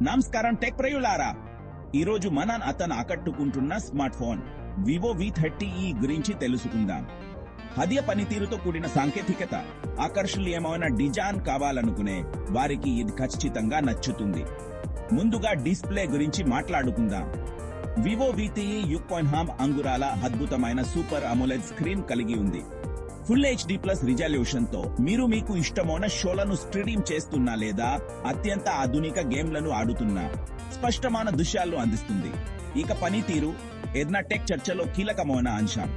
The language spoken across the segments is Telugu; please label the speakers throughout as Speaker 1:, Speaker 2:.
Speaker 1: నమస్కారం టెక్ ప్రియులారా, ఈరోజు మనం ఆకట్టుకుంటున్న స్మార్ట్ ఫోన్ వివో V30e గురించి తెలుసుకుందాం. హదియ పనితీరుతో కూడిన సాంకేతికత, ఆకర్షణీయమైన డిజైన్ కావాలనుకునే వారికి ఇది ఖచ్చితంగా నచ్చుతుంది. ముందుగా డిస్ప్లే గురించి మాట్లాడుకుందాం. వివో V30e 8.5 అంగుళాల అద్భుతమైన సూపర్ అమోలెడ్ స్క్రీన్ కలిగి ఉంది. ఫుల్ HD+ రిజల్యూషన్ తో మీరు మీకు ఇష్టమైన షోలను స్ట్రీమ్ చేస్తున్నా లేదా అత్యంత ఆధునిక గేమ్లను ఆడుతున్నా స్పష్టమైన దృశ్యాలను అందిస్తుంది. ఇక పనితీరు ఏదైనా టెక్ చర్చలో కీలకమైన అంశం.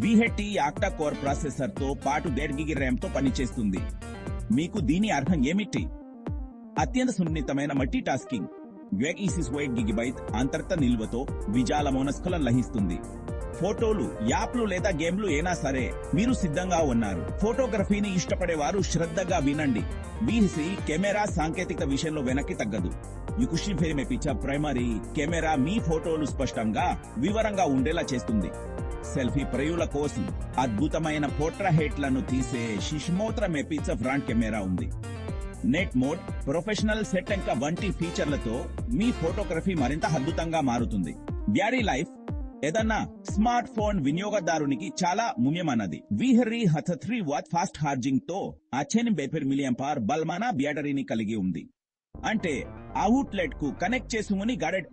Speaker 1: V30e ఆక్టా కోర్ ప్రాసెసర్ తో పాటు 1.5 GB RAM తో పనిచేస్తుంది. మీకు దీని అర్థం ఏమిటి? అత్యంత సున్నితమైన మల్టీ టాస్కింగ్, 8 GB అంతర్గత నిల్వతో విశాలమైన స్క్రీన్ లభిస్తుంది. ఫోటోలు, యాప్లు లేదా గేమ్లు అయినా సరే మీరు సిద్ధంగా ఉన్నారు. ఫోటోగ్రఫీని ఇష్టపడేవారు శ్రద్ధగా వినండి. VC కెమెరా సాంకేతిక విషయంలో వెనక్కి తగ్గదు. 120 మెగాపిక్సెల్ ప్రైమరీ కెమెరా మీ ఫోటోలు స్పష్టంగా వివరంగా ఉండేలా చేస్తుంది. సెల్ఫీ ప్రియుల కోసం అద్భుతమైన పోర్ట్రైట్లను తీసే 6 మెగాపిక్సెల్ ఫ్రంట్ కెమెరా ఉంది. నెట్ మోడ్, ప్రొఫెషనల్ సెట్టింగ్ వంటి ఫీచర్లతో మీ ఫోటోగ్రఫీ మరింత అద్భుతంగా మారుతుంది. బ్యాటరీ లైఫ్ ఏదన్నా స్మార్ట్ ఫోన్ వినియోగదారునికి చాలా ముఖ్యమైనది. V30 3W ఫాస్ట్ ఛార్జింగ్ తో 8000 mAh బలమైన బ్యాటరీని కలిగి ఉంది. అంటే అవుట్లెట్ కు కనెక్ట్ చేసుకుని గడెడ్